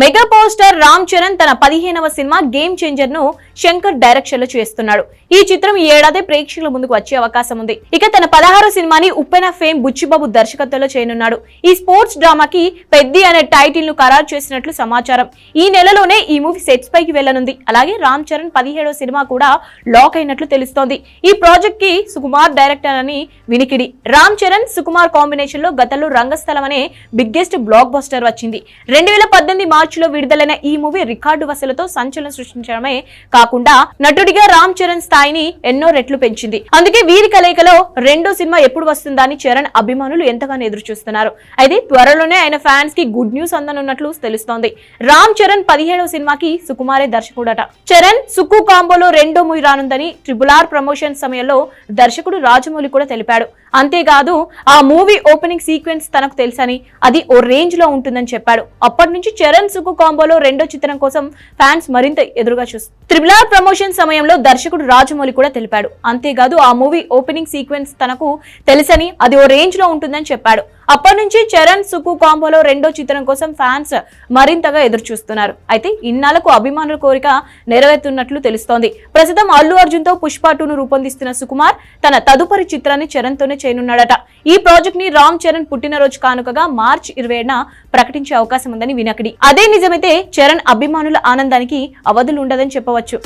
Mega power star Ram Charan తన 15వ cinema game changer ను శంకర్ డైరెక్షన్ లో చేస్తున్నాడు. ఈ చిత్రం ఈ ఏడాది ప్రేక్షకుల ముందుకు వచ్చే అవకాశం ఉంది. ఇక తన 16వ సినిమాని ఉప్పెన ఫేమ్ బుచ్చిబాబు దర్శకత్వంలో చేయనున్నాడు. ఈ స్పోర్ట్స్ డ్రామాకి పెద్ది అనే టైటిల్ ను ఖరారు చేసినట్లు సమాచారం. ఈ నెలలోనే ఈ మూవీ సెట్స్ పైకి వెళ్లనుంది. అలాగే రామ్ చరణ్ 17వ సినిమా కూడా లాక్ అయినట్లు తెలుస్తోంది. ఈ ప్రాజెక్ట్ కి సుకుమార్ డైరెక్టర్ అని వినికిడి. రామ్ చరణ్ సుకుమార్ కాంబినేషన్ లో గతంలో రంగస్థలం అనే బిగ్గెస్ట్ బ్లాక్ బస్టర్ వచ్చింది. 2018 మార్చిలో విడుదలైన ఈ మూవీ రికార్డు వసూలతో సంచలనం సృష్టించడమే కాకుండా నటుడిగా రామ్ చరణ్ స్థాయిని ఎన్నో రెట్లు పెంచింది. అందుకే వీరి కలయికలో రెండో సినిమా ఎప్పుడు వస్తుందా అని చరణ్ అభిమానులు ఎంతగానో ఎదురు చూస్తున్నారు. అయితే త్వరలోనే ఆయన ఫ్యాన్స్ కి గుడ్ న్యూస్ అందనున్నట్లు తెలుస్తోంది. రామ్ చరణ్ 17వ సినిమాకి సుకుమారే దర్శకుడట. చరణ్ సుకు కాంబోలో రెండో మూవీ రానుందని RRR ప్రమోషన్ సమయంలో దర్శకుడు రాజమౌళి కూడా తెలిపాడు. అంతేకాదు ఆ మూవీ ఓపెనింగ్ సీక్వెన్స్ తనకు తెలుసని, అది ఓ రేంజ్ లో ఉంటుందని చెప్పాడు. అప్పటి నుంచి చరణ్ సుకు కాంబోలో రెండో చిత్రం కోసం ఫ్యాన్స్ మరింత ఎదురుగా చూస్తారు. RRR ప్రమోషన్ సమయంలో దర్శకుడు రాజమౌళి కూడా తెలిపాడు. అంతేకాదు ఆ మూవీ ఓపెనింగ్ సీక్వెన్స్ తనకు తెలుసని, అది ఓ రేంజ్ లో ఉంటుందని చెప్పాడు. అప్పటి నుంచి చరణ్ సుకు కాంబోలో రెండో చిత్రం కోసం ఫ్యాన్స్ మరింతగా ఎదురు చూస్తున్నారు. అయితే ఇన్నాళ్లకు అభిమానుల కోరిక నెరవేరుతున్నట్లు తెలుస్తోంది. ప్రస్తుతం అల్లు అర్జున్ తో పుష్ప 2ను రూపొందిస్తున్న సుకుమార్ తన తదుపరి చిత్రాన్ని చరణ్ తోనే చేయనున్నాడట. ఈ ప్రాజెక్ట్ ని రామ్ చరణ్ పుట్టినరోజు కానుకగా మార్చి 27న ప్రకటించే అవకాశం ఉందని వినకిడి. అదే నిజమైతే చరణ్ అభిమానుల ఆనందానికి అవధులు ఉండదని చెప్పవచ్చు.